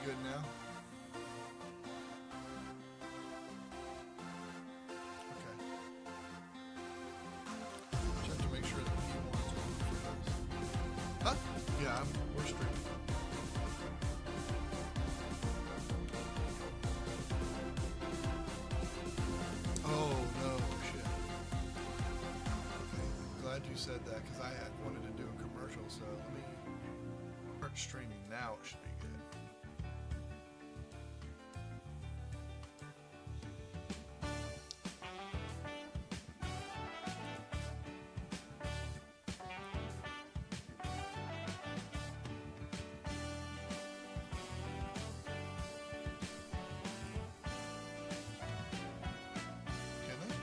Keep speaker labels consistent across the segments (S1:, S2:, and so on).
S1: good now? Okay. Just have to make sure that he wants one for this. Huh? Yeah, we're streaming. Oh no, shit. Okay, glad you said that because I had wanted to do a commercial, so let me start streaming now. It should be good. Can I?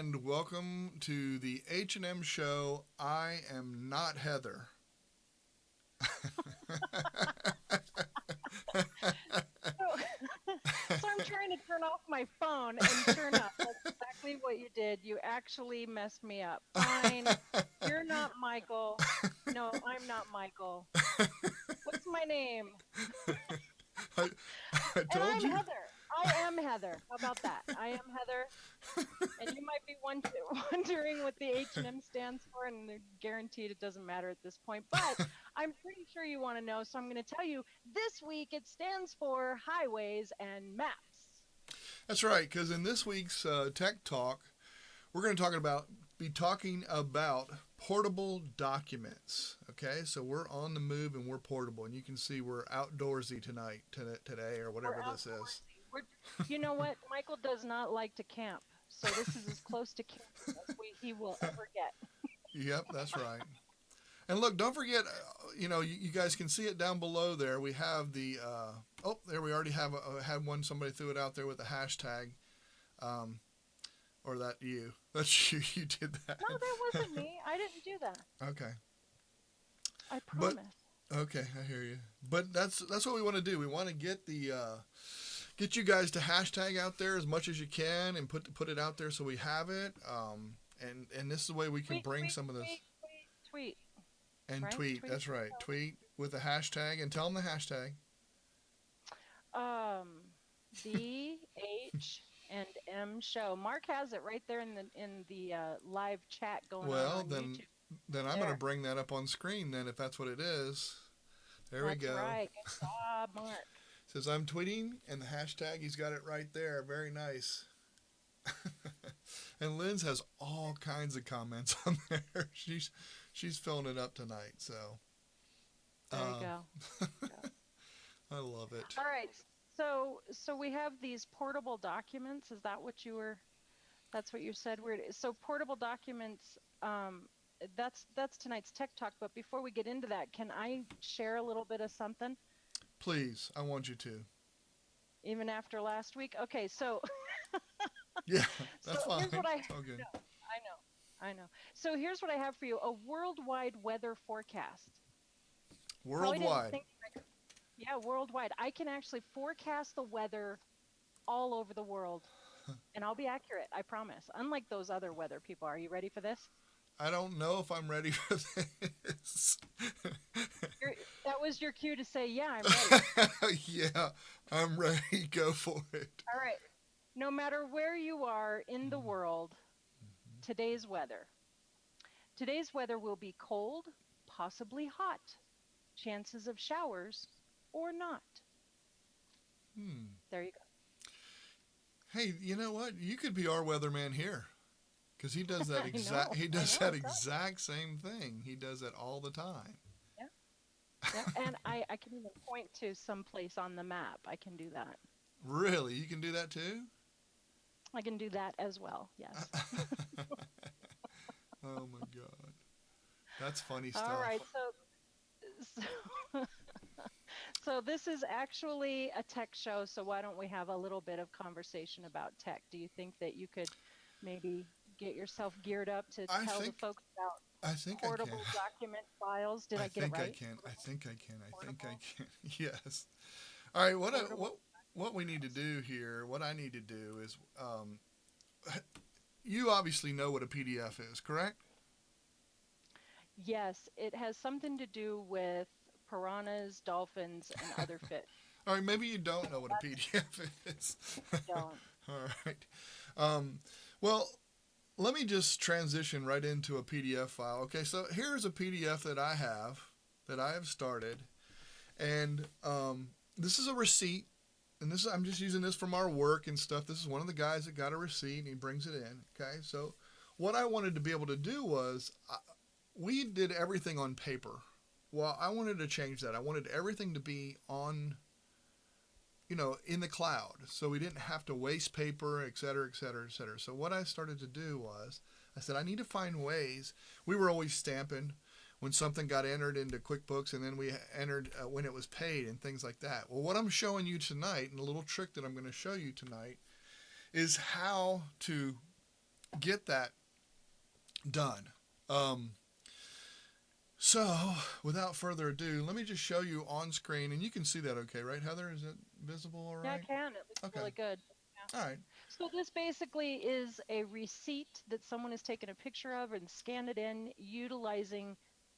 S1: and welcome to the H&M Show. I am not Heather.
S2: So I'm trying to turn off my phone, and sure enough, that's exactly what you did. You actually messed me up. Fine. You're not Michael. No, I'm not Michael. What's my name?
S1: I, I
S2: And
S1: told
S2: I'm
S1: you.
S2: Heather. I am Heather. How about that? I am Heather. And you might be wondering what the H&M stands for, and they're guaranteed it doesn't matter at this point. But I'm pretty sure you want to know, so I'm going to tell you this week it stands for highways and maps.
S1: That's right, because in this week's Tech Talk, we're going to be talking about portable documents. Okay, so we're on the move and we're portable, and you can see we're outdoorsy today, or
S2: We're
S1: whatever this is.
S2: outdoorsy. You know what? Michael does not like to camp, so this is as close to camping as he will ever get.
S1: Yep, that's right. And look, don't forget, you guys can see it down below there. We have the, there we already had one. Somebody threw it out there with a hashtag, or that's you. You did that.
S2: No, that wasn't me. I didn't do that.
S1: Okay.
S2: I
S1: But
S2: promise.
S1: okay, I hear you. But that's what we want to do. We want to get get you guys to hashtag out there as much as you can and put it out there so we have it. And this is the way we can bring some of this.
S2: Tweet.
S1: And
S2: Right?
S1: tweet. That's right. Tweet with a hashtag and tell them the hashtag.
S2: The H&M Show. Mark has it right there in the live chat going on YouTube.
S1: Then I'm going to bring that up on screen. Then if that's what it is, there we go.
S2: That's right. Good job, Mark.
S1: Says I'm tweeting and the hashtag. He's got it right there. Very nice. And Lynn's has all kinds of comments on there. She's filling it up tonight. So
S2: there you go.
S1: I love it.
S2: All right. So we have these portable documents. Is that what that's what you said? So portable documents, that's tonight's Tech Talk. But before we get into that, can I share a little bit of something?
S1: Please, I want you to.
S2: Even after last week? Okay, so
S1: yeah, that's fine.
S2: Here's what
S1: it's all good.
S2: I know. So here's what I have for you: a worldwide weather forecast.
S1: Worldwide.
S2: Yeah, worldwide. I can actually forecast the weather all over the world, and I'll be accurate. I promise. Unlike those other weather people. Are you ready for this?
S1: I don't know if I'm ready for this.
S2: That was your cue to say, yeah, I'm ready.
S1: Yeah, I'm ready. Go for it.
S2: All right. No matter where you are in the world, today's weather. Today's weather will be cold, possibly hot. Chances of showers or not. There you go.
S1: Hey, you know what? You could be our weatherman here. Because he does that exact same thing. He does that all the time.
S2: Yeah, and I can even point to some place on the map. I can do that.
S1: Really? You can do that too?
S2: I can do that as well, yes.
S1: Oh my God. That's funny stuff.
S2: All right, so this is actually a tech show, so why don't we have a little bit of conversation about tech? Do you think that you could maybe get yourself geared up to tell the folks about portable document files? Did I get it right?
S1: I think I can. Yes. All right. What we need to do here, what I need to do is, you obviously know what a PDF is, correct?
S2: Yes, it has something to do with piranhas, dolphins, and other fish.
S1: All right, maybe you don't know what a PDF is.
S2: Don't.
S1: All right. Well, let me just transition right into a PDF file. Okay, so here's a PDF that I have started, and this is a receipt, and I'm just using this from our work and stuff. This is one of the guys that got a receipt, and he brings it in. Okay, so what I wanted to be able to do was, we did everything on paper. Well, I wanted to change that. I wanted everything to be on, in the cloud. So we didn't have to waste paper, et cetera, et cetera, et cetera. So what I started to do was, I said, I need to find ways. We were always stamping when something got entered into QuickBooks, and then we entered when it was paid and things like that. Well, what I'm showing you tonight, and a little trick that I'm going to show you tonight, is how to get that done. Um, so, without further ado, let me just show you on screen, and you can see that okay, right, Heather? Is it visible all
S2: Yeah, I
S1: right?
S2: can. It looks
S1: Okay.
S2: really good. Yeah.
S1: All right.
S2: So this basically is a receipt that someone has taken a picture of and scanned it in utilizing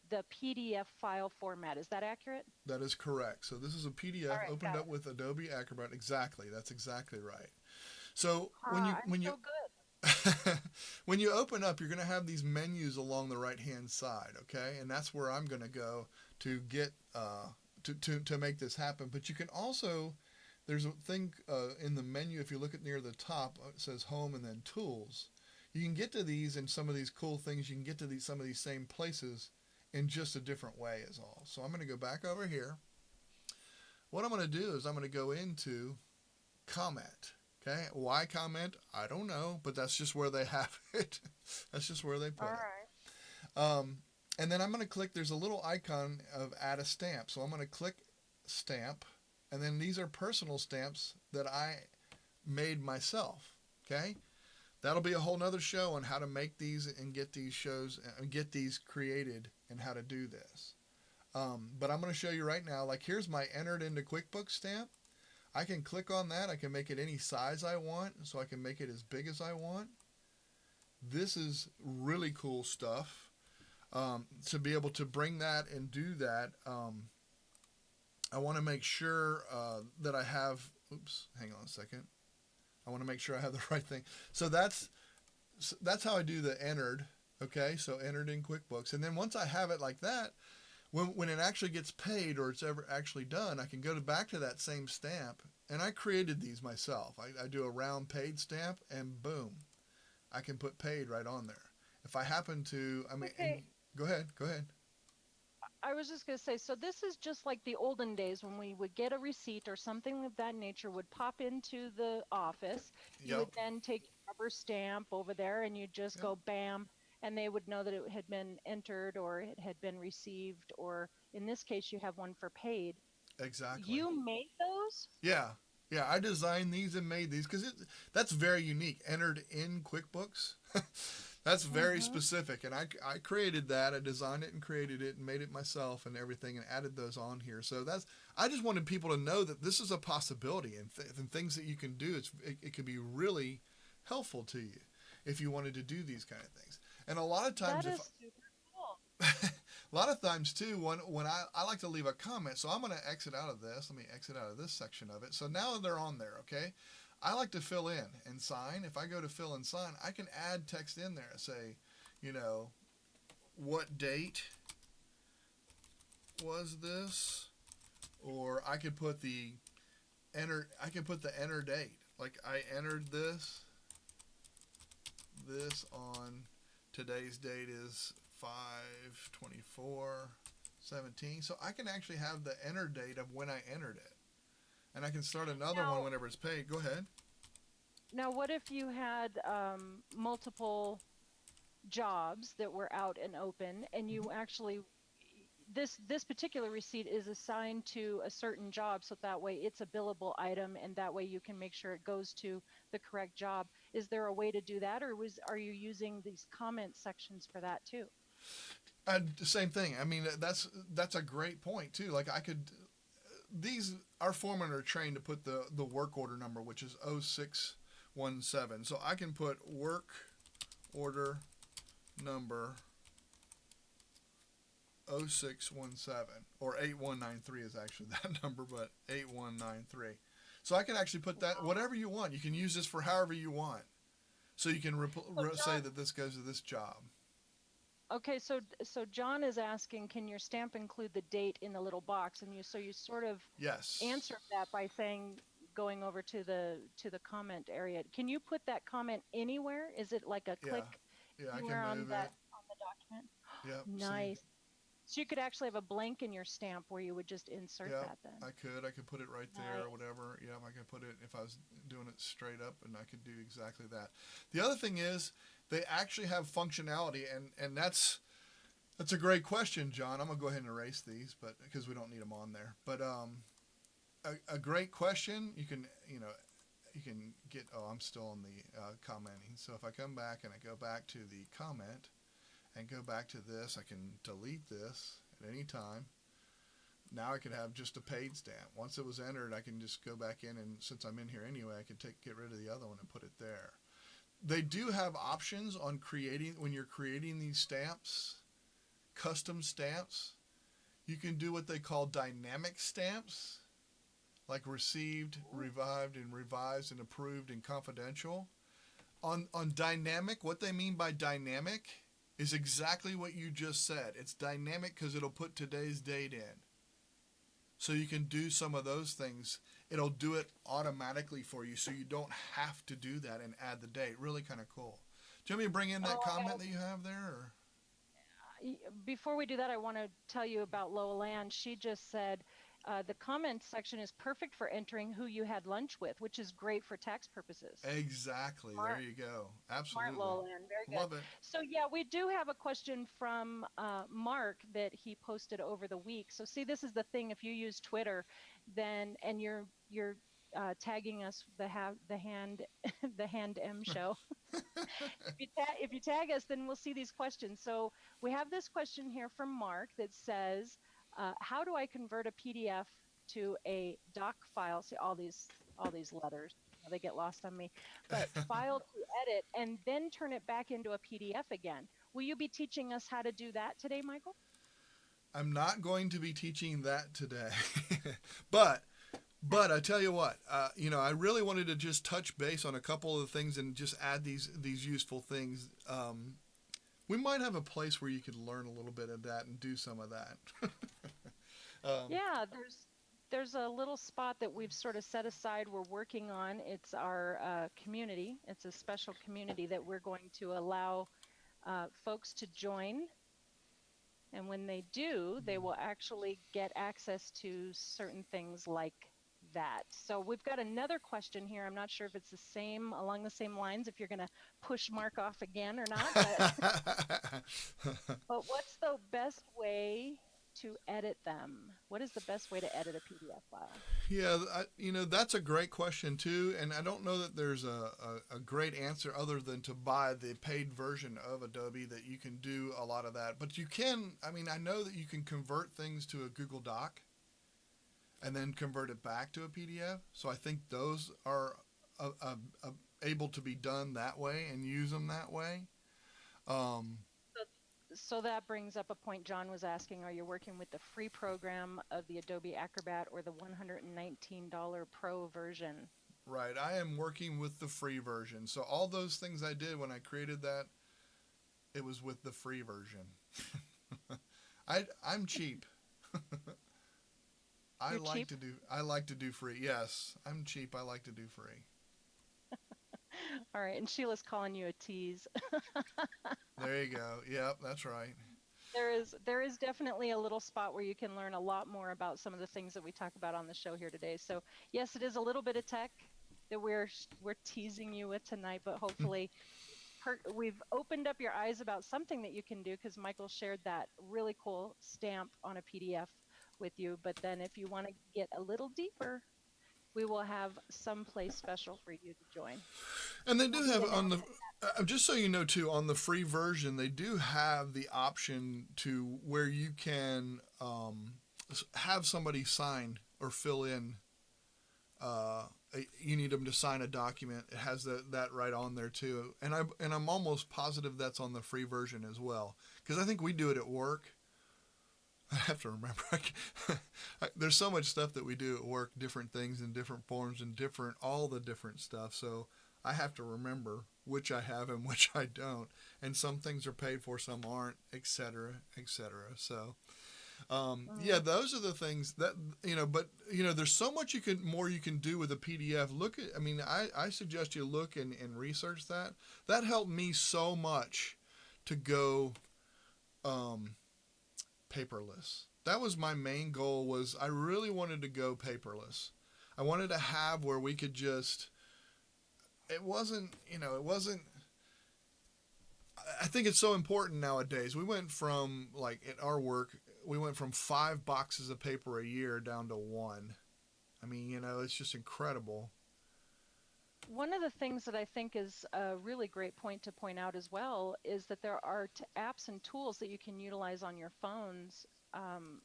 S2: the PDF file format. Is that accurate?
S1: That is correct. So this is a
S2: All
S1: PDF
S2: right,
S1: opened
S2: got
S1: up
S2: it.
S1: with Adobe Acrobat. Exactly. That's exactly right. So when you
S2: Ah, I'm
S1: when you
S2: so good.
S1: when you open up, you're going to have these menus along the right hand side, okay? And that's where I'm going to go to get to make this happen. But you can also there's a thing in the menu if you look at near the top it says Home and then Tools. You can get to these and some of these cool things. You can get to these some of these same places in just a different way is all. So I'm going to go back over here. What I'm going to do is I'm going to go into comment. Okay, why comment? I don't know, but that's just where they have it. That's just where they
S2: All
S1: put
S2: right.
S1: it. And then I'm going to click, there's a little icon of add a stamp. So I'm going to click stamp, and then these are personal stamps that I made myself. Okay, that'll be a whole nother show on how to make these and get these shows and get these created and how to do this. But I'm going to show you right now, like here's my entered into QuickBooks stamp. I can click on that. I can make it any size I want, so I can make it as big as I want. This is really cool stuff. To be able to bring that and do that, I want to make sure that I have. Oops, hang on a second. I want to make sure I have the right thing. So that's how I do the entered. Okay, so entered in QuickBooks, and then once I have it like that, when it actually gets paid or it's ever actually done, I can go back to that same stamp. And I created these myself. I do a round paid stamp, and boom, I can put paid right on there. If I happen to, I mean, and
S2: Okay.
S1: go ahead, go ahead.
S2: I was just going to say, so this is just like the olden days when we would get a receipt or something of that nature would pop into the office. You
S1: Yep,
S2: would then take your rubber stamp over there and you'd just
S1: yep,
S2: go bam, and they would know that it had been entered or it had been received, or in this case, you have one for paid.
S1: exactly.
S2: You made those?
S1: Yeah, yeah. I designed these and made these because that's very unique. Entered in QuickBooks. That's very
S2: Mm-hmm.
S1: specific, and I created that. I designed it and created it and made it myself and everything, and added those on here. So that's I just wanted people to know that this is a possibility and things that you can do. It can be really helpful to you if you wanted to do these kind of things. And a lot of
S2: That
S1: times, if
S2: is super cool.
S1: a lot of times too, when I like to leave a comment, so I'm going to exit out of this. Let me exit out of this section of it. So now they're on there, okay? I like to fill in and sign. If I go to fill and sign, I can add text in there. Say, you know, what date was this? Or I could put the I can put the enter date. Like I entered this on today's date is 5/24/17. So I can actually have the enter date of when I entered it. And I can start another one
S2: Now,
S1: whenever it's paid. Go ahead.
S2: now, what if you had multiple jobs that were out and open, and
S1: Mm-hmm.
S2: you actually this particular receipt is assigned to a certain job, so that way it's a billable item, and that way you can make sure it goes to the correct job. Is there a way to do that, or are you using these comment sections for that too?
S1: Same thing. I mean, that's a great point too. Like I could, these our foremen are trained to put the work order number, which is 0617. So I can put work order number 0617 or 8193 is actually that number, but 8193. So I can actually put that
S2: Wow.
S1: whatever you want. You can use this for however you want. So you can
S2: So
S1: say
S2: John,
S1: that this goes to this job.
S2: okay, so John is asking, can your stamp include the date in the little box? And you sort of
S1: Yes.
S2: answered that by saying going over to the comment area. Can you put that comment anywhere? Is it like a
S1: Yeah.
S2: click
S1: Yeah. I can
S2: anywhere on
S1: move
S2: that
S1: it.
S2: on the document?
S1: Yep. See.
S2: Nice. So you could actually have a blank in your stamp where you would just insert
S1: Yep,
S2: that then.
S1: I could. I could put it right there or
S2: Nice.
S1: whatever. Yep, I could put it if I was doing it straight up, and I could do exactly that. The other thing is they actually have functionality, and that's a great question, John. I'm gonna go ahead and erase these, but because we don't need them on there. But a great question. You can get. Oh, I'm still on the commenting. So if I come back and I go back to the comment and go back to this, I can delete this at any time. Now I could have just a paid stamp. Once it was entered, I can just go back in, and since I'm in here anyway, I can get rid of the other one and put it there. They do have options on when you're creating these stamps, custom stamps. You can do what they call dynamic stamps, like received, revived, and revised, and approved, and confidential. On dynamic, what they mean by dynamic is exactly what you just said. It's dynamic because it'll put today's date in. So you can do some of those things. It'll do it automatically for you, so you don't have to do that and add the date. Really kind of cool. Do you want me to bring in that comment that you have there? Or?
S2: Before we do that, I want to tell you about Lola Ann. She just said, the comment section is perfect for entering who you had lunch with, which is great for tax purposes.
S1: Exactly. Smart. There you go. Absolutely.
S2: Smart, Lola Ann. Very good.
S1: Love it.
S2: So yeah, we do have a question from Mark that he posted over the week. So see, this is the thing. If you use Twitter, then and you're tagging us the H&M Show. If you tag us, then we'll see these questions. So we have this question here from Mark that says, how do I convert a PDF to a doc file? See all these letters, they get lost on me. But file to edit and then turn it back into a PDF again. Will you be teaching us how to do that today, Michael?
S1: I'm not going to be teaching that today, but I tell you what, I really wanted to just touch base on a couple of the things and just add these useful things. We might have a place where you could learn a little bit of that and do some of that.
S2: Yeah, there's a little spot that we've sort of set aside. We're working on. It's our community. It's a special community that we're going to allow folks to join. And when they do, they will actually get access to certain things like that. So we've got another question here. I'm not sure if it's along the same lines, if you're going to push Mark off again or not. But what's the best way to edit them? What is the best way to edit a PDF file?
S1: Yeah, that's a great question too. And I don't know that there's a great answer other than to buy the paid version of Adobe that you can do a lot of that. But you can, I know that you can convert things to a Google Doc and then convert it back to a PDF. So I think those are able to be done that way and use them that way.
S2: So that brings up a point John was asking. Are you working with the free program of the Adobe Acrobat or the $119 Pro version?
S1: Right. I am working with the free version. So all those things I did when I created that, it was with the free version. I'm cheap. I like to do free. Yes, I'm cheap. I like to do free.
S2: All right, and Sheila's calling you a tease.
S1: There you go. Yep, that's right.
S2: There is definitely a little spot where you can learn a lot more about some of the things that we talk about on the show here today. So yes, it is a little bit of tech that we're teasing you with tonight, but hopefully we've opened up your eyes about something that you can do, because Michael shared that really cool stamp on a PDF with you. But then if you want to get a little deeper, we will have some place special for you to join.
S1: And they do have on the, just so you know too, on the free version, they do have the option to where you can have somebody sign or fill in. You need them to sign a document. It has that right on there too. And I'm almost positive that's on the free version as well, because I think we do it at work. I have to remember. There's so much stuff that we do at work, different things in different forms and all the different stuff. So I have to remember which I have and which I don't. And some things are paid for, some aren't, et cetera, et cetera. So, yeah, those are the things that, but, there's so much more you can do with a PDF. I suggest you look and research that. That helped me so much to go, paperless. That was my main goal. Was I really wanted to go paperless. I wanted to have where we could just, I think it's so important nowadays. We went from, at our work, we went from 5 boxes of paper a year down to 1. It's just incredible.
S2: One of the things that I think is a really great point to point out as well is that there are apps and tools that you can utilize on your phones. Um,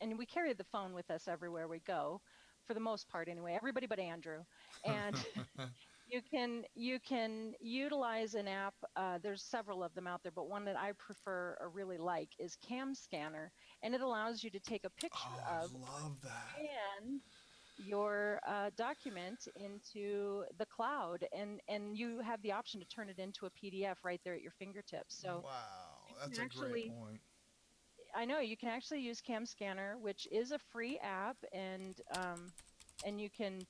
S2: and we carry the phone with us everywhere we go, for the most part anyway, everybody but Andrew. And you can utilize an app. There's several of them out there, but one that I prefer or really like is Cam Scanner, and it allows you to take a picture
S1: Oh,
S2: of
S1: I love that.
S2: scan your document into the cloud, and you have the option to turn it into a PDF right there at your fingertips. So
S1: Wow,
S2: you
S1: that's
S2: can
S1: a great
S2: actually,
S1: point.
S2: I know you can actually use Cam Scanner, which is a free app, and you can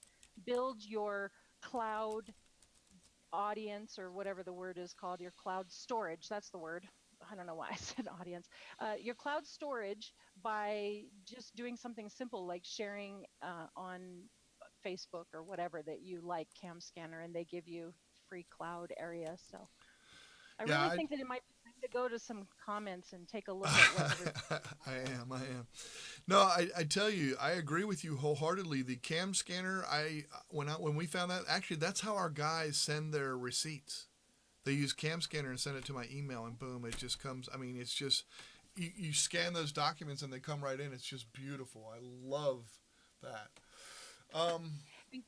S2: build your cloud audience, or whatever the word is called, your cloud storage. That's the word. I don't know why I said audience. Your cloud storage by just doing something simple like sharing on Facebook or whatever that you like Cam Scanner, and they give you free cloud area. So I
S1: Yeah,
S2: really think that it might be time to go to some comments and take a look at what everybody.
S1: I am. No, I tell you, I agree with you wholeheartedly. The cam scanner, when we found that, actually, that's how our guys send their receipts. They use cam scanner and send it to my email, and boom, it just comes. I mean, it's just you scan those documents and they come right in. It's just beautiful. I love that. Um,
S2: And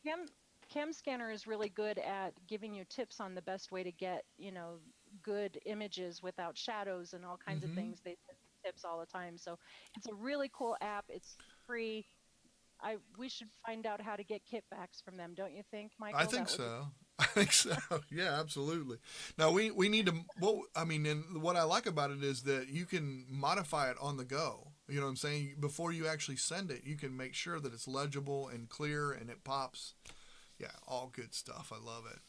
S2: Cam Scanner is really good at giving you tips on the best way to get, good images without shadows and all kinds of
S1: hmm
S2: things. They send tips all the time. So it's a really cool app. It's free. We should find out how to get kickbacks from them, don't you think,
S1: I
S2: Michael?
S1: think
S2: That would be
S1: so. I think so. Yeah, absolutely. Now we need to. Well, I mean, and what I like about it is that you can modify it on the go. You know what I'm saying? Before you actually send it, you can make sure that it's legible and clear and it pops. Yeah, all good stuff. I love it.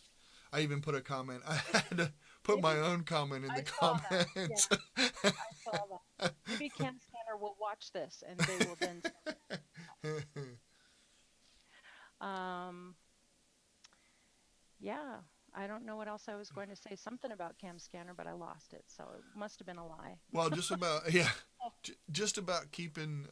S1: I even put a comment. I had to put my
S2: maybe.
S1: own comment in
S2: I
S1: the
S2: saw that. Yeah,
S1: comments.
S2: I saw that. Maybe Cam Scanner will watch this and they will then send it. Yeah, I don't know what else I was going to say. Something about Cam Scanner, but I lost it, so it must have been a lie.
S1: Well, just about yeah, just about keeping,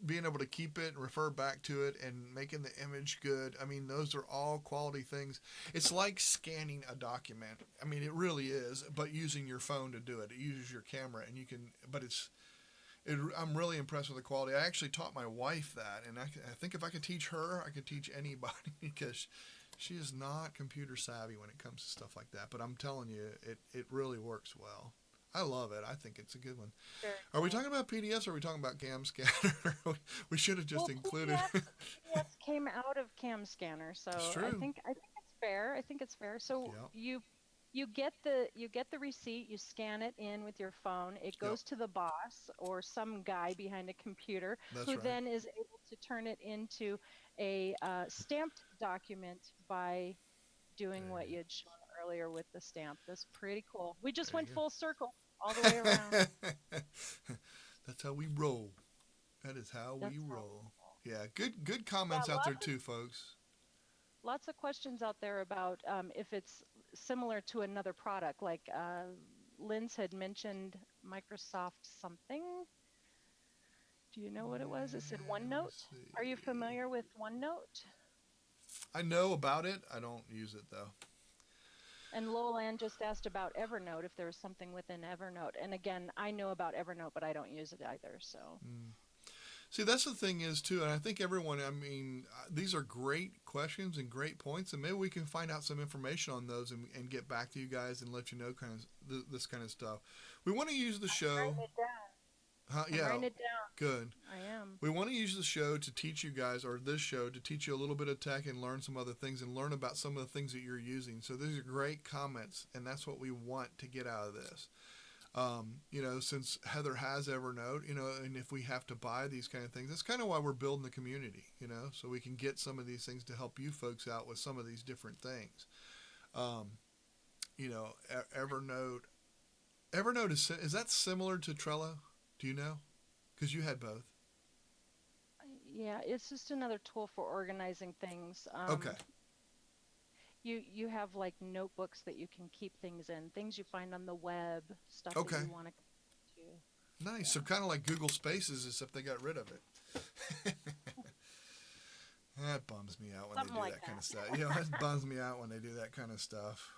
S1: being able to keep it and refer back to it and making the image good. I mean, those are all quality things. It's like scanning a document. I mean, it really is, but using your phone to do it. It uses your camera, and you can. But I'm really impressed with the quality. I actually taught my wife that, and I think if I could teach her, I could teach anybody because she is not computer savvy when it comes to stuff like that. But I'm telling you, it really works well. I love it. I think it's a good one.
S2: Very
S1: Are we
S2: cool.
S1: talking about PDFs or are we talking about cam scanner? We should have just
S2: Well,
S1: included.
S2: PDFs came out of Cam Scanner,
S1: It's
S2: so I
S1: true.
S2: think I think it's fair. I think it's fair. So
S1: Yep.
S2: you get the receipt, you scan it in with your phone. It
S1: Yep.
S2: goes to the boss or some guy behind a computer
S1: That's
S2: who
S1: right.
S2: then is able to turn it into a stamped document by doing what you had shown earlier with the stamp. That's pretty cool. We just
S1: There
S2: went
S1: you
S2: full circle all the way around.
S1: go. That's how we roll. That is how we
S2: That's how.
S1: roll. Yeah. Good
S2: Yeah,
S1: comments out there too, folks.
S2: lots of questions out there about if it's similar to another product. Like Linz had mentioned Microsoft something. Do you know what it was? It said
S1: Let me
S2: OneNote. Are you
S1: see.
S2: familiar with OneNote?
S1: I know about it. I don't use it though.
S2: And Lolan just asked about Evernote, if there was something within Evernote. And again, I know about Evernote, but I don't use it either. So
S1: Mm. See, that's the thing is too, and I think everyone. I mean, these are great questions and great points, and maybe we can find out some information on those and get back to you guys and let you know kind of this kind of stuff. We want to use the show.
S2: writing it down. I'm
S1: Yeah,
S2: writing it down.
S1: good.
S2: I am.
S1: We want to use the show to teach you guys, or this show to teach you a little bit of tech and learn some other things and learn about some of the things that you're using. So these are great comments, and that's what we want to get out of this. Since Heather has Evernote, and if we have to buy these kind of things, that's kind of why we're building the community, so we can get some of these things to help you folks out with some of these different things. Um, Evernote. Evernote is that similar to Trello? Do you know? Because you had both.
S2: Yeah, it's just another tool for organizing things.
S1: Okay.
S2: You have like notebooks that you can keep things in, things you find on the web, stuff that
S1: Okay.
S2: you want to.
S1: Nice. So
S2: Yeah.
S1: kind of like Google Spaces, except they got rid of it. That bums me out when
S2: Something
S1: they do
S2: like
S1: that kind
S2: that.
S1: of stuff. You know, that bums me out when they do that kind of stuff.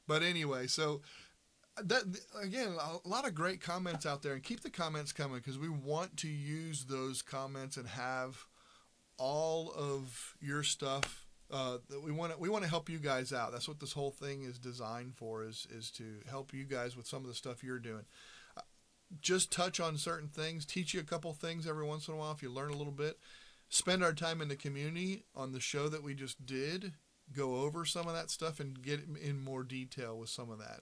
S1: But anyway, so that again, a lot of great comments out there, and keep the comments coming because we want to use those comments and have all of your stuff. That we want to help you guys out. That's what this whole thing is designed for. Is to help you guys with some of the stuff you're doing. Just touch on certain things, teach you a couple things every once in a while if you learn a little bit. Spend our time in the community on the show that we just did. Go over some of that stuff and get in more detail with some of that.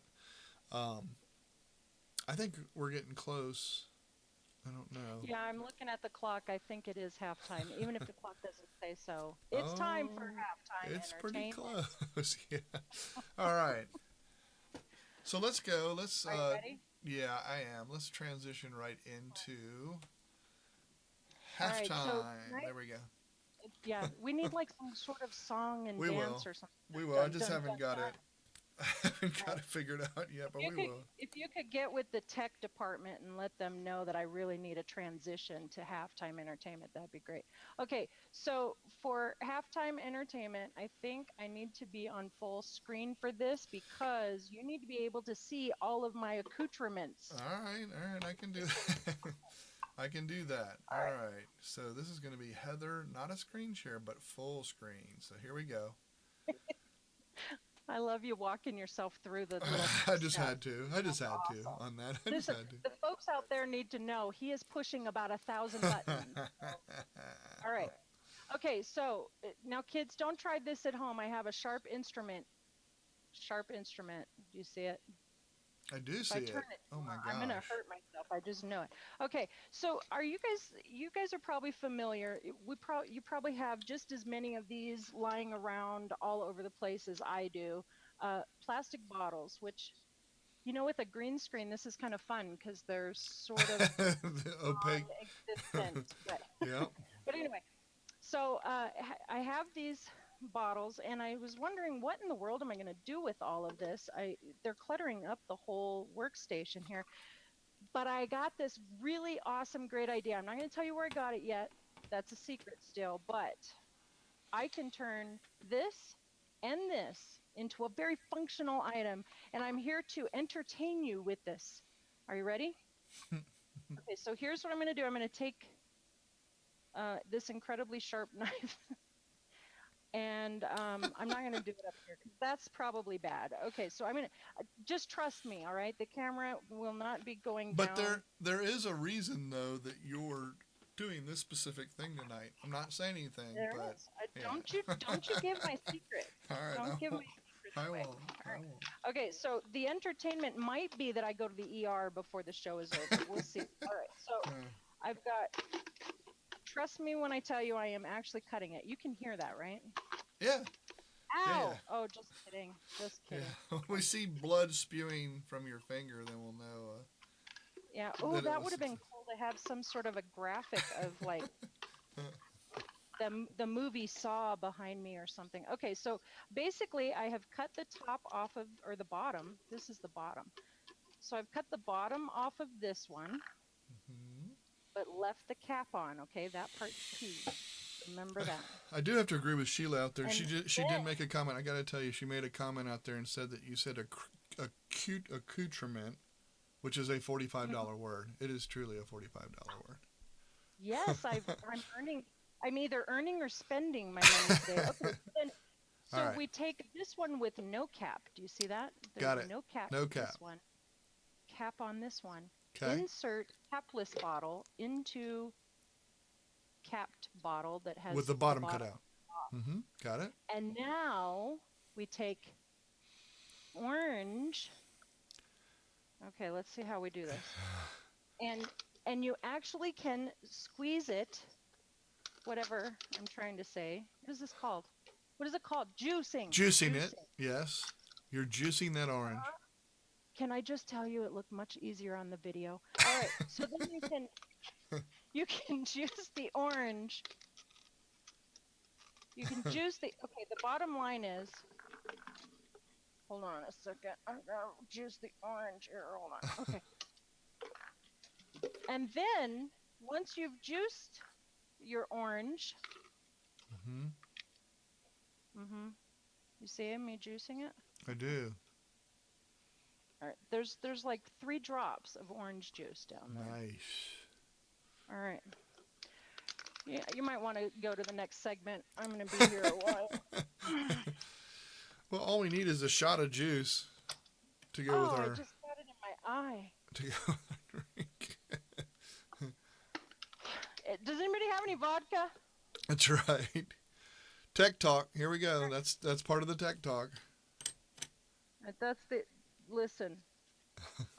S1: I think we're getting close. I don't know.
S2: Yeah, I'm looking at the clock. I think it is halftime, even if the clock doesn't say so. It's time for
S1: Oh,
S2: halftime
S1: it's pretty
S2: entertainment.
S1: close. Yeah. All right. So let's go. Let's.
S2: Are you ready?
S1: Yeah, I am. Let's transition right into
S2: All right. So
S1: halftime. There we go.
S2: yeah, we need like some sort of song and
S1: We
S2: dance
S1: will.
S2: or something.
S1: We will. I
S2: Dun,
S1: just
S2: dun,
S1: haven't
S2: dun,
S1: got
S2: dun.
S1: it. I haven't got
S2: Right.
S1: it figured out yet, but we will.
S2: If you could get with the tech department and let them know that I really need a transition to halftime entertainment, that'd be great. Okay, so for halftime entertainment, I think I need to be on full screen for this because you need to be able to see all of my accoutrements.
S1: All right. I can do that. I can do that.
S2: All
S1: All
S2: right.
S1: right. So this is going to be Heather, not a screen share, but full screen. So here we go.
S2: I love you walking yourself through the little
S1: I just
S2: steps.
S1: had to. I just
S2: That's
S1: had to
S2: awesome.
S1: on that. I just
S2: Listen,
S1: had to.
S2: the folks out there need to know he is pushing about 1,000 buttons. All right. Okay, so now kids, don't try this at home. I have a sharp instrument. Sharp instrument. Do you see it?
S1: I do
S2: If I
S1: see it.
S2: turn it
S1: Oh
S2: too
S1: my
S2: long, I'm gonna
S1: gosh.
S2: hurt myself. I just know it. Okay, so are you guys are probably familiar. You probably have just as many of these lying around all over the place as I do. Plastic bottles, which with a green screen, this is kind of fun because they're sort of
S1: The opaque.
S2: non-existent. But
S1: Yep.
S2: but anyway, so I have these bottles, and I was wondering what in the world am I going to do with all of this? They're cluttering up the whole workstation here. But I got this really awesome, great idea. I'm not going to tell you where I got it yet. That's a secret still. But I can turn this and this into a very functional item, and I'm here to entertain you with this. Are you ready? Okay, so here's what I'm going to do. I'm going to take this incredibly sharp knife, and I'm not going to do it up here because that's probably bad. Okay, so I'm going to just trust me, all right? The camera will not be going
S1: But
S2: down.
S1: there is a reason though that you're doing this specific thing tonight. I'm not saying anything,
S2: There it
S1: but
S2: is.
S1: yeah.
S2: Don't you give my secret.
S1: All right.
S2: Don't give my secrets
S1: I
S2: away.
S1: won't.
S2: All
S1: I
S2: right.
S1: won't.
S2: Okay, so the entertainment might be that I go to the ER before the show is over. We'll see. All right, so I've got, trust me when I tell you I am actually cutting it. You can hear that, right?
S1: Yeah.
S2: Ow!
S1: Yeah.
S2: Oh, just kidding. Just
S1: Yeah.
S2: kidding.
S1: When we see blood spewing from your finger, then we'll know.
S2: Yeah. Oh,
S1: That it
S2: that
S1: was
S2: would have been cool to have some sort of a graphic of like the movie Saw behind me or something. Okay, so basically I have cut the top off of, or the bottom. This is the bottom. So I've cut the bottom off of this one, but left the cap on. Okay, that part's key. Remember that.
S1: I do have to agree with Sheila out there.
S2: And
S1: She did make a comment. I got to tell you, she made a comment out there and said that you said a cute accoutrement, which is a $45 word. It is truly a $45 word.
S2: yes, I'm either earning or spending my money today. Okay, so
S1: All right.
S2: we take this one with no cap. Do you see that? There's
S1: Got it.
S2: no cap.
S1: No
S2: to
S1: cap.
S2: This one. Cap on this one.
S1: Okay.
S2: Insert capless bottle into capped bottle that has
S1: With the bottom cut
S2: bottom
S1: out. Got it.
S2: And now we take orange. Okay, let's see how we do this. And you actually can squeeze it. Whatever I'm trying to say. What is this called? What is it called? Juicing.
S1: Juicing it. Yes. You're juicing that orange.
S2: Can I just tell you it looked much easier on the video? All right. So then you can juice the orange. You can juice the, okay, the bottom line is, hold on a second. I'm gonna juice the orange here. Hold on. Okay. And then once you've juiced your orange.
S1: Mm-hmm.
S2: Mm-hmm. You see me juicing it?
S1: I do.
S2: All right. There's like 3 drops of orange juice down there.
S1: Nice.
S2: All right. Yeah, you might want to go to the next segment. I'm going to be here a while.
S1: Well, all we need is a shot of juice to go with
S2: Oh, I
S1: our
S2: just got it in my eye.
S1: to go with our drink.
S2: Does anybody have any vodka?
S1: That's right. Tech talk. Here we go. That's part of the tech talk.
S2: That's the. Listen,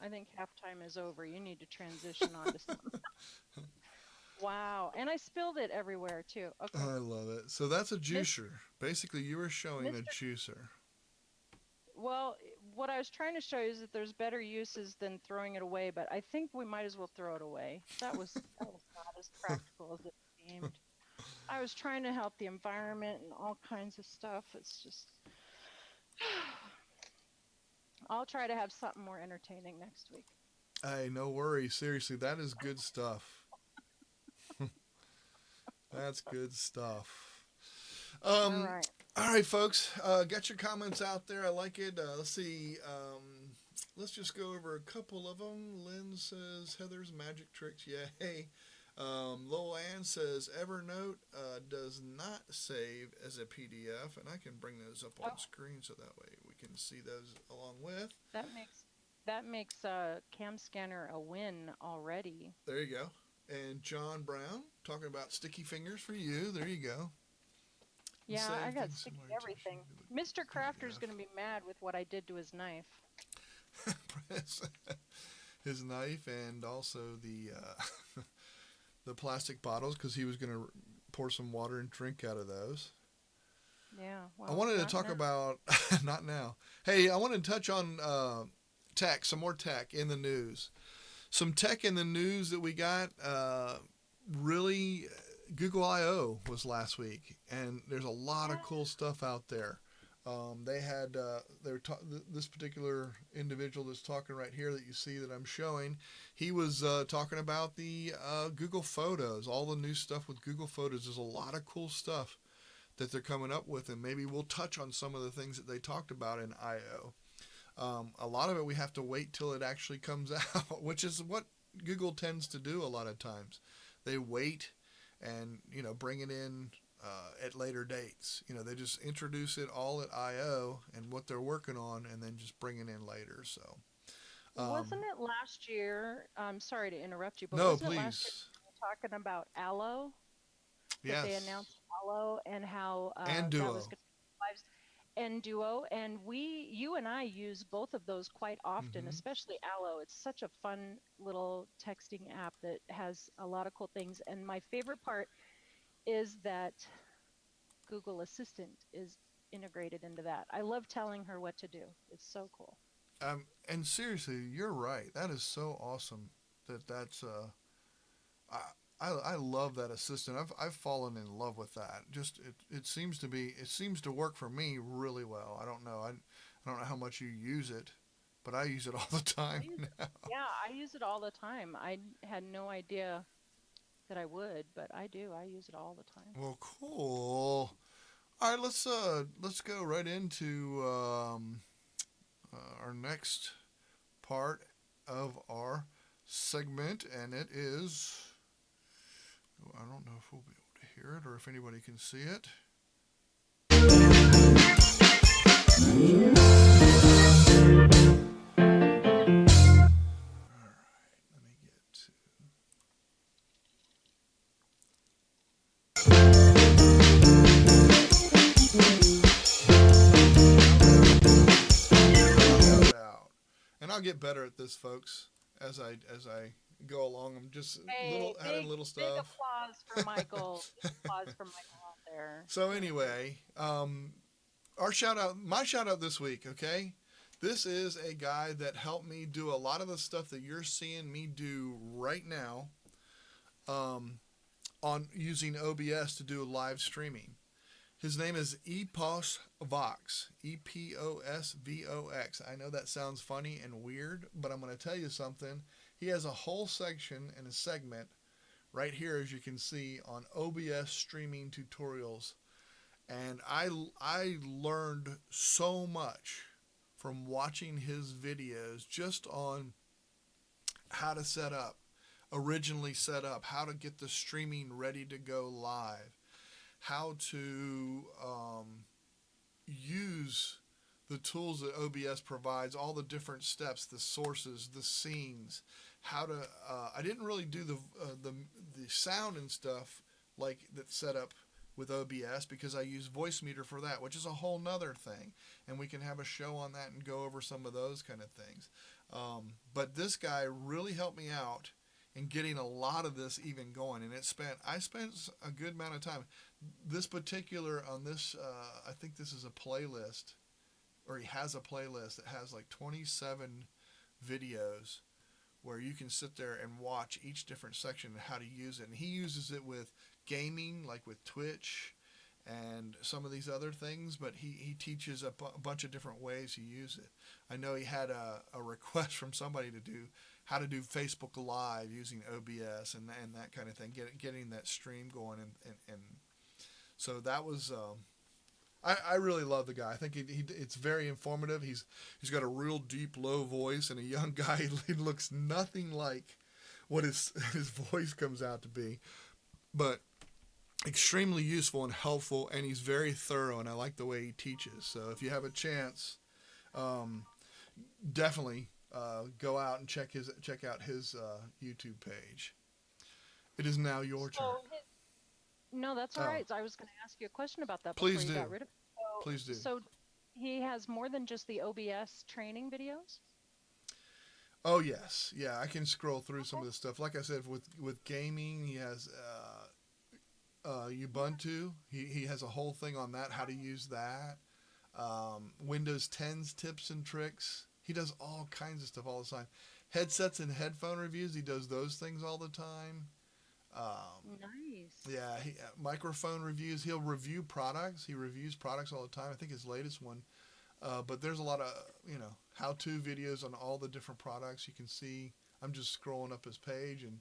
S2: I think halftime is over. You need to transition on to something. Wow. And I spilled it everywhere, too. Okay.
S1: I love it. So that's a juicer. Basically, you were showing a
S2: Mr.
S1: juicer.
S2: Well, what I was trying to show you is that there's better uses than throwing it away, but I think we might as well throw it away. That was not as practical as it seemed. I was trying to help the environment and all kinds of stuff. It's just I'll try to have something more entertaining next week.
S1: Hey, no worries. Seriously, that is good stuff. That's good stuff.
S2: All right.
S1: All right, folks. Got your comments out there. I like it. Let's see. Let's just go over a couple of them. Lynn says Heather's magic tricks. Yay. Lowell Ann says Evernote does not save as a PDF, and I can bring those up on screen so that way we can see those along with.
S2: That makes Cam Scanner a win already.
S1: There you go. And John Brown talking about sticky fingers for you. There you go.
S2: Yeah, I got sticky everything. Mr. Crafter's going to be mad with what I did to his knife.
S1: His knife and also the the plastic bottles because he was going to pour some water and drink out of those.
S2: Yeah. Well,
S1: I wanted to talk about not now. Hey, I wanted to touch on tech, some more tech in the news. Some tech in the news that we got. Really, Google I/O was last week, and there's a lot of cool stuff out there. They had this particular individual that's talking right here that you see that I'm showing. He was talking about the Google Photos, all the new stuff with Google Photos. There's a lot of cool stuff that they're coming up with, and maybe we'll touch on some of the things that they talked about in I/O. A lot of it we have to wait till it actually comes out, which is what Google tends to do a lot of times. They wait and bring it in at later dates. They just introduce it all at I/O and what they're working on, and then just bring it in later. So
S2: wasn't it last year? I'm sorry to interrupt you, but
S1: no,
S2: wasn't
S1: please.
S2: it last year we were talking about Allo?
S1: Yes.
S2: They announced Allo and how
S1: and Duo.
S2: that was going to be lives and Duo, and you and I use both of those quite often, especially Allo. It's such a fun little texting app that has a lot of cool things. And my favorite part is that Google Assistant is integrated into that. I love telling her what to do. It's so cool.
S1: And seriously, you're right. That is so awesome. That's I love that assistant. I've fallen in love with that. Just it seems to work for me really well. I don't know. I don't know how much you use it, but I use it all the time now.
S2: Yeah, I use it all the time. I had no idea that I would, but I do. I use it all the time.
S1: Well, cool. All right, let's go right into our next part of our segment, and it is. I don't know if we'll be able to hear it or if anybody can see it. All right, let me get to. And I'll get better at this, folks, as I go along. I'm just adding little stuff.
S2: Big applause for Michael. Big applause for Michael out there.
S1: So anyway, my shout out this week, okay? This is a guy that helped me do a lot of the stuff that you're seeing me do right now, on using OBS to do live streaming. His name is EPOSVox, EPOSVOX. I know that sounds funny and weird, but I'm going to tell you something. He has a whole section and a segment right here, as you can see, on OBS streaming tutorials. And I learned so much from watching his videos just on how to set up, originally set up, how to get the streaming ready to go live, how to use the tools that OBS provides, all the different steps, the sources, the scenes, how to. I didn't really do the sound and stuff like that's set up with OBS because I use Voicemeeter for that, which is a whole nother thing, and we can have a show on that and go over some of those kind of things. But this guy really helped me out in getting a lot of this even going, and I spent a good amount of time. This particular on this, I think this is a playlist, or he has a playlist that has like 27 videos where you can sit there and watch each different section and how to use it. And he uses it with gaming, like with Twitch and some of these other things, but he teaches a bunch of different ways to use it. I know he had a request from somebody to do how to do Facebook Live using OBS and that kind of thing, getting that stream going. And so that was... I really love the guy. I think it's very informative. He's got a real deep, low voice, and a young guy. He looks nothing like what his voice comes out to be, but extremely useful and helpful, and he's very thorough, and I like the way he teaches. So if you have a chance, definitely go out and check out his YouTube page. It is now your turn.
S2: No, that's all right. I was going to ask you a question about that
S1: Please
S2: before
S1: do.
S2: you got rid of it.
S1: Please do.
S2: So he has more than just the OBS training videos?
S1: Oh, yes. Yeah, I can scroll through some of this stuff. Like I said, with gaming, he has Ubuntu. He has a whole thing on that, how to use that. Windows 10's tips and tricks. He does all kinds of stuff all the time. Headsets and headphone reviews, he does those things all the time.
S2: Nice.
S1: Yeah, microphone reviews. He'll review products. He reviews products all the time. I think his latest one. But there's a lot of how-to videos on all the different products. You can see. I'm just scrolling up his page, and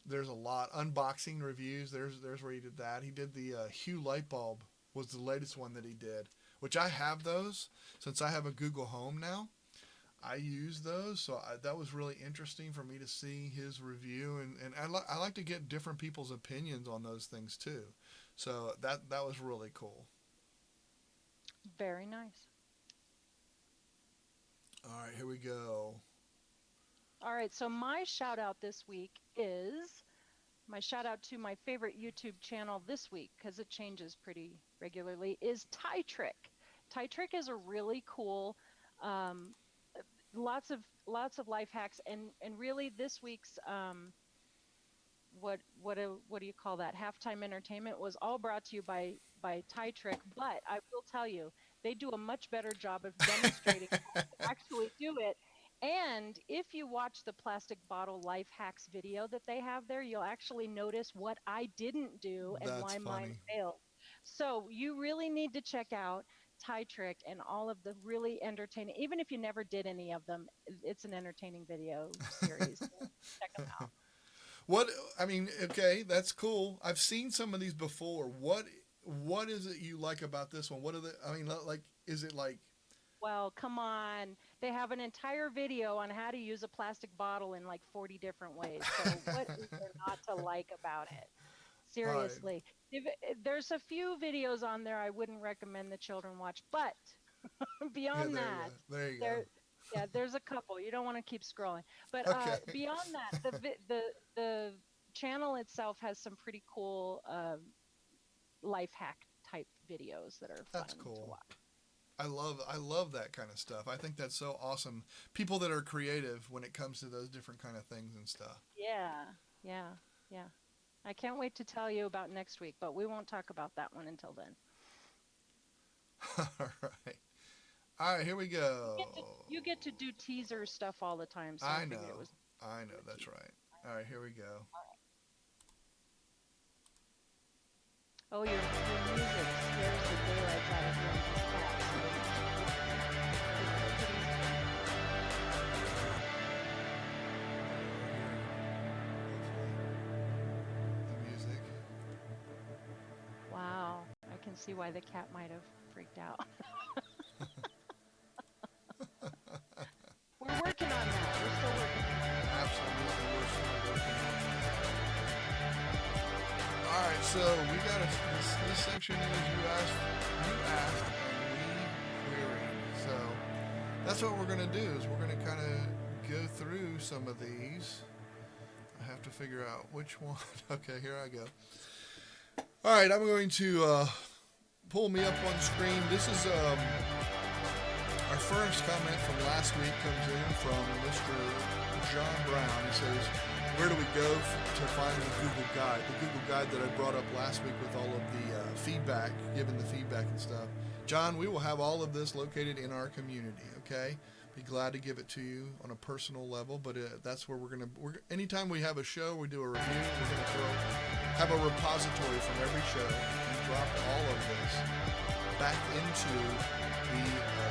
S1: there's a lot. Unboxing reviews. There's where he did that. He did the Hue light bulb was the latest one that he did, which I have those since I have a Google Home now. I use those, so that was really interesting for me to see his review, and I like to get different people's opinions on those things too. So that was really cool.
S2: Very nice.
S1: All right, here we go.
S2: All right, so my shout out this week is my shout out to my favorite YouTube channel this week, because it changes pretty regularly, is Tie Trick. Tie Trick is a really cool lots of life hacks, and really this week's what do you call that, halftime entertainment was all brought to you by Tie Trick. But I will tell you, they do a much better job of demonstrating how to actually do it. And if you watch the plastic bottle life hacks video that they have there, you'll actually notice what I didn't do and
S1: That's
S2: why
S1: funny.
S2: mine failed. So you really need to check out Tie Trick and all of the really entertaining, even if you never did any of them, it's an entertaining video series. So check them out.
S1: Okay, that's cool. I've seen some of these before. What is it you like about this one? Is it like...
S2: Well, come on. They have an entire video on how to use a plastic bottle in like 40 different ways. So what is there not to like about it? Seriously. There's a few videos on there I wouldn't recommend the children watch, but beyond that,
S1: there you go.
S2: There's a couple. You don't want to keep scrolling. But
S1: Okay.
S2: Beyond that, the channel itself has some pretty cool life hack type videos that are fun to watch.
S1: I love that kind of stuff. I think that's so awesome. People that are creative when it comes to those different kind of things and stuff.
S2: Yeah. I can't wait to tell you about next week, but we won't talk about that one until then.
S1: All right, here we go.
S2: You get to do teaser stuff all the time. So
S1: I know. That's right. All right, here we go.
S2: Oh, your music scares the daylights out of me. see why the cat might have freaked out. We're working on that. We're still working on that.
S1: Absolutely, we're still working on that. All right, so we got this section is you asked, and we queried. So that's what we're gonna do. Is we're gonna kind of go through some of these. I have to figure out which one. Okay, here I go. All right, I'm going to pull me up on screen. This is our first comment from last week comes in from Mr. John Brown. He says, where do we go to find the Google Guide? The Google Guide that I brought up last week with all of the feedback, giving the feedback and stuff. John, we will have all of this located in our community, okay? Be glad to give it to you on a personal level, but that's where we're anytime we have a show, we do a review, we're going to have a repository from every show and drop all of this back into the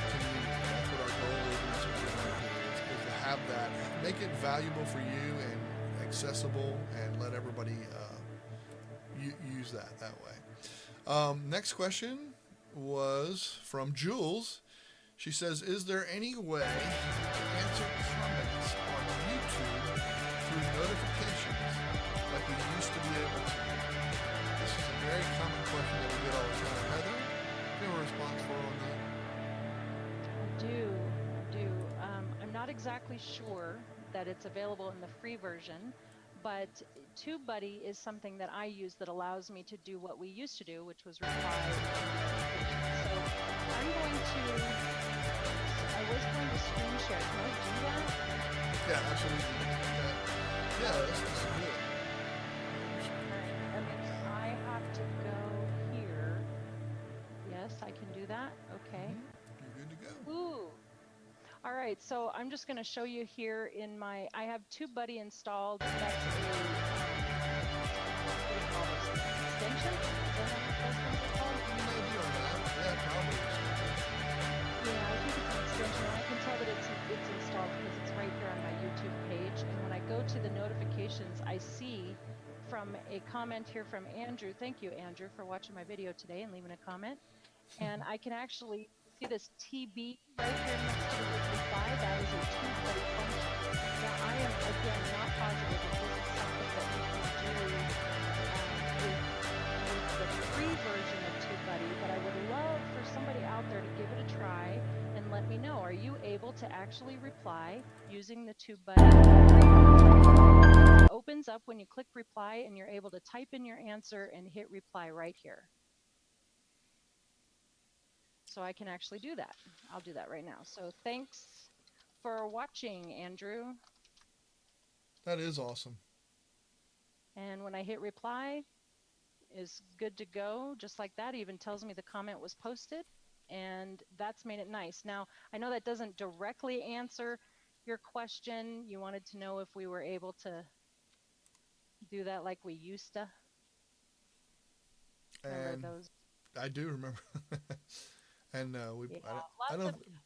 S1: community. That's what our goal is, and that's what we're going to do, is to have that, make it valuable for you and accessible, and let everybody use that way. Next question was from Jules. She says, is there any way to answer comments on YouTube through notifications like we used to be able to? This is a very common question that we get all the time. Heather, do you have a response for on that?
S2: I do. I'm not exactly sure that it's available in the free version, but TubeBuddy is something that I use that allows me to do what we used to do, which was reply to notifications. So I'm going to, I was going to screen share. Can I do that?
S1: Yeah, absolutely. Yeah, that's good.
S2: Alright, that means I have to go here. Yes, I can do that. Okay.
S1: You're good to go.
S2: Ooh. All right, so I'm just going to show you here in my, I have TubeBuddy installed. That's a, what do you call this? Extension? Is that what those things are called?
S1: Maybe on that. Yeah, probably.
S2: Yeah, I think it's an extension, and I can tell that it's installed because it's right here on my YouTube page. And when I go to the notifications, I see from a comment here from Andrew. Thank you, Andrew, for watching my video today and leaving a comment. And I can actually see this TB right here next to the word reply. That is a TubeBuddy function. Now, I am, again, not positive that this is something that we can do with the free version of TubeBuddy, but I would love for somebody out there to give it a try and let me know. Are you able to actually reply using the TubeBuddy? It opens up when you click reply, and you're able to type in your answer and hit reply right here. So I can actually do that. I'll do that right now. So thanks for watching, Andrew.
S1: That is awesome.
S2: And when I hit reply, is good to go. Just like that, even tells me the comment was posted. And that's made it nice. Now, I know that doesn't directly answer your question. You wanted to know if we were able to do that like we used to. Remember those?
S1: I do remember. And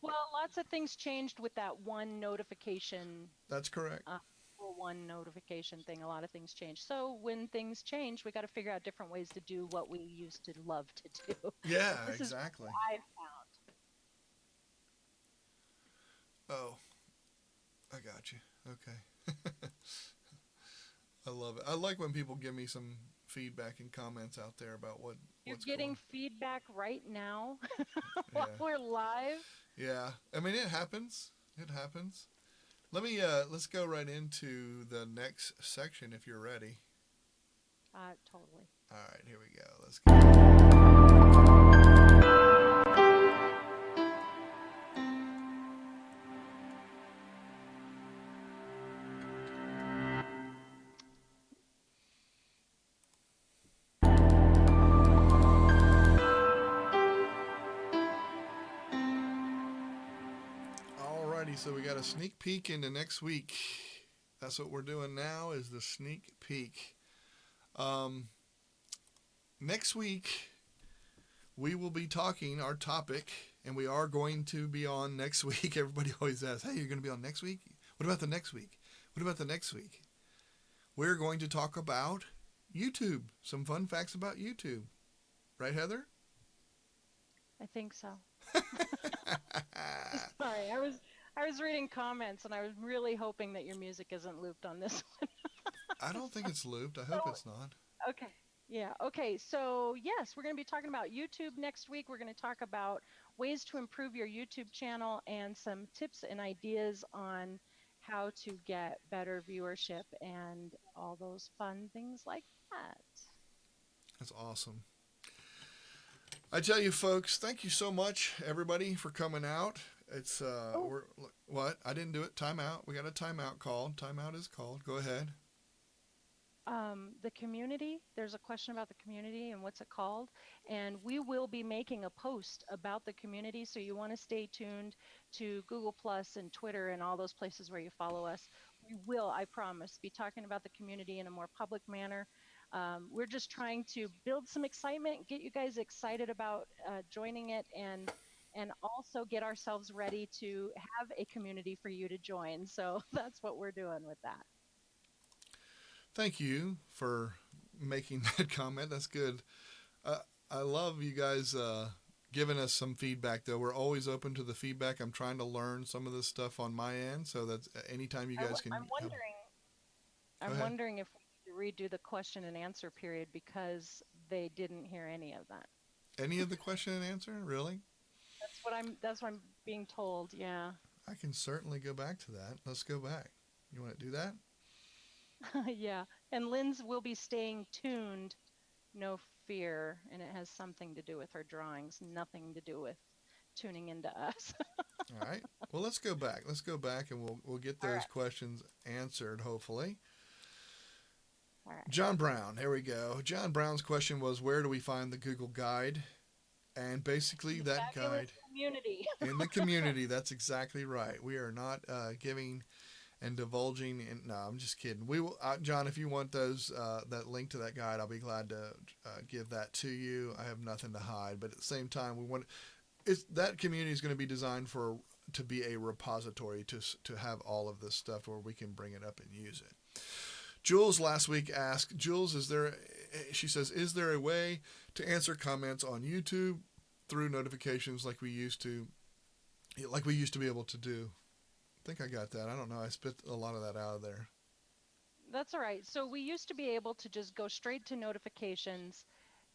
S2: lots of things changed with that one notification.
S1: That's correct.
S2: One notification thing. A lot of things changed. So when things change, we got to figure out different ways to do what we used to love to do.
S1: Yeah,
S2: this
S1: exactly.
S2: Is what I found.
S1: Oh, I got you. Okay. I love it. I like when people give me some feedback and comments out there about what's
S2: You're getting
S1: going.
S2: Feedback right now while we're live.
S1: Yeah, I mean it happens. It happens. Let's go right into the next section if you're ready.
S2: Totally.
S1: All right, here we go. Let's go. So we got a sneak peek into next week. That's what we're doing now, is the sneak peek. Next week we will be talking our topic, and we are going to be on next week. Everybody always asks, hey, you're going to be on next week? What about the next week? What about the next week? We're going to talk about YouTube. Some fun facts about YouTube. Right, Heather?
S2: I think so. Sorry, I was reading comments and I was really hoping that your music isn't looped on this one.
S1: I don't think it's looped. I
S2: So,
S1: hope it's not.
S2: okay. Yeah. Okay. So, yes, we're going to be talking about YouTube next week. We're going to talk about ways to improve your YouTube channel and some tips and ideas on how to get better viewership and all those fun things like that.
S1: That's awesome. I tell you, folks, thank you so much, everybody, for coming out. It's
S2: Oh,
S1: we're what? I didn't do it. Timeout. We got a timeout called. Timeout is called. Go ahead.
S2: the community, there's a question about the community and what's it called. And we will be making a post about the community. So you want to stay tuned to Google Plus and Twitter and all those places where you follow us. We will, I promise, be talking about the community in a more public manner. We're just trying to build some excitement, get you guys excited about joining it, and also get ourselves ready to have a community for you to join. So that's what we're doing with that.
S1: Thank you for making that comment. That's good. Uh, I love you guys giving us some feedback, though. We're always open to the feedback. I'm trying to learn some of this stuff on my end, so that anytime you guys can
S2: I'm
S1: have.
S2: wondering
S1: Go
S2: I'm
S1: ahead.
S2: wondering if we need to redo the question and answer period because they didn't hear any of that.
S1: Any of the question and answer, really?
S2: That's what I'm being told. Yeah.
S1: I can certainly go back to that. Let's go back. You want to do that?
S2: Yeah. And Lynn's will be staying tuned, no fear, and it has something to do with her drawings, nothing to do with tuning into us.
S1: All right. Well, let's go back. Let's go back, and we'll get
S2: All
S1: those
S2: right.
S1: questions answered. Hopefully.
S2: All right.
S1: John Brown. Here we go. John Brown's question was, where do we find the Google Guide? And basically,
S2: The
S1: that
S2: fabulous
S1: guide
S2: community.
S1: in the community. That's exactly right. We are not giving and divulging. And no, I'm just kidding. We will, John. If you want those, that link to that guide, I'll be glad to give that to you. I have nothing to hide, but at the same time, we want that community is going to be designed to be a repository to have all of this stuff where we can bring it up and use it. Jules last week asked, Jules, she says, is there a way to answer comments on YouTube through notifications like we used to be able to do? I think I got that. I don't know. I spit a lot of that out of there.
S2: That's all right. So we used to be able to just go straight to notifications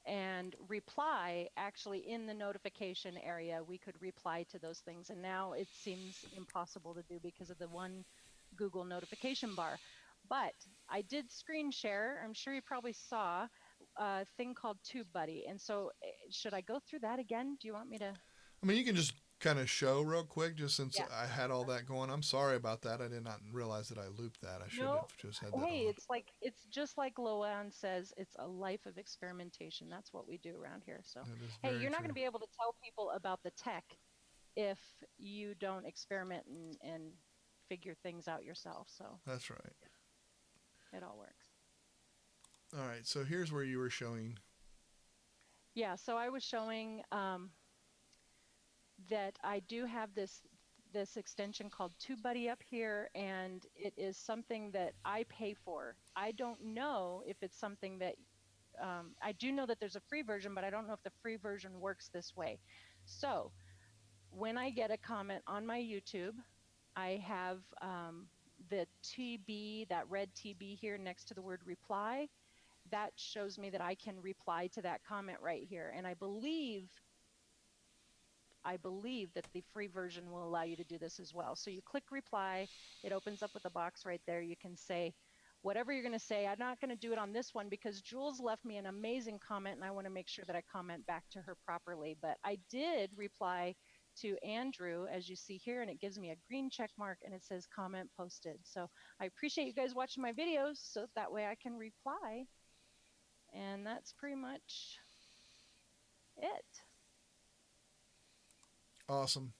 S2: and reply actually in the notification area. We could reply to those things. And now it seems impossible to do because of the one Google notification bar. But I did screen share. I'm sure you probably saw a thing called TubeBuddy. And so should I go through that again? Do you want me to?
S1: I mean, you can just kind of show real quick, just since
S2: Yeah.
S1: I had all that going. I'm sorry about that. I did not realize that I looped that. I should
S2: No.
S1: have just had that
S2: Hey,
S1: on.
S2: it's just like Loan says, it's a life of experimentation. That's what we do around here. So,
S1: That is
S2: hey,
S1: very
S2: you're not going
S1: true.
S2: to be able to tell people about the tech if you don't experiment and figure things out yourself. So
S1: That's right.
S2: it all works.
S1: All right. So here's where you were showing.
S2: Yeah, so I was showing that I do have this extension called TubeBuddy up here, and it is something that I pay for. I don't know if it's something that I do know that there's a free version, but I don't know if the free version works this way. So when I get a comment on my YouTube, I have the TB, that red TB here next to the word reply. That shows me that I can reply to that comment right here. And I believe that the free version will allow you to do this as well. So you click reply, it opens up with a box right there. You can say whatever you're going to say. I'm not going to do it on this one because Jules left me an amazing comment and I want to make sure that I comment back to her properly. But I did reply to Andrew, as you see here, and it gives me a green check mark and it says comment posted. So I appreciate you guys watching my videos so that way I can reply. And that's pretty much it.
S1: Awesome.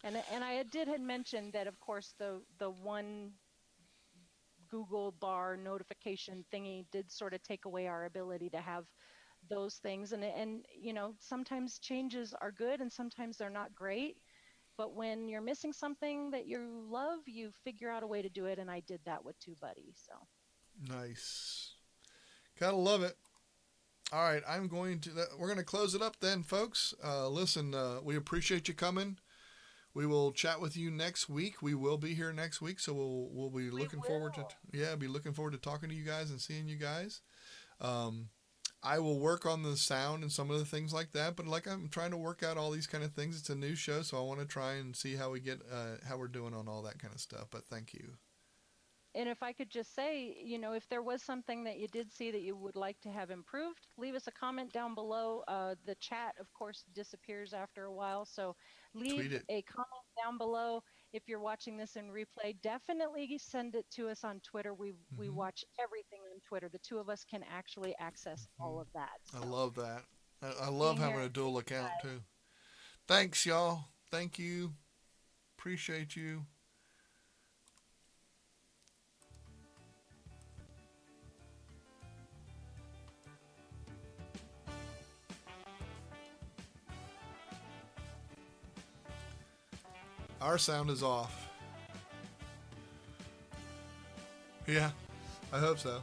S2: And I had mentioned that, of course, the one Google bar notification thingy did sort of take away our ability to have those things. And you know, sometimes changes are good and sometimes they're not great. But when you're missing something that you love, you figure out a way to do it. And I did that with TubeBuddy. So
S1: Nice. Gotta love it. All right, we're going to close it up then, folks. Listen, we appreciate you coming. We will chat with you next week. We will be here next week, so we'll be
S2: We
S1: looking forward to
S2: will.
S1: be looking forward to talking to you guys and seeing you guys. Um, I will work on the sound and some of the things like that, but like I'm trying to work out all these kind of things. It's a new show, so I want to try and see how we get how we're doing on all that kind of stuff. But thank you.
S2: And if I could just say, if there was something that you did see that you would like to have improved, leave us a comment down below. The chat, of course, disappears after a while. So
S1: Tweet
S2: leave
S1: it.
S2: a comment down below. If you're watching this in replay, definitely send it to us on Twitter. We
S1: Hmm.
S2: watch everything on Twitter. The two of us can actually access
S1: Hmm.
S2: all of that.
S1: I
S2: So
S1: love that. I love
S2: being
S1: having
S2: here,
S1: a dual
S2: thank you
S1: account
S2: guys.
S1: too. Thanks, y'all. Thank you. Appreciate you. Our sound is off. Yeah, I hope so.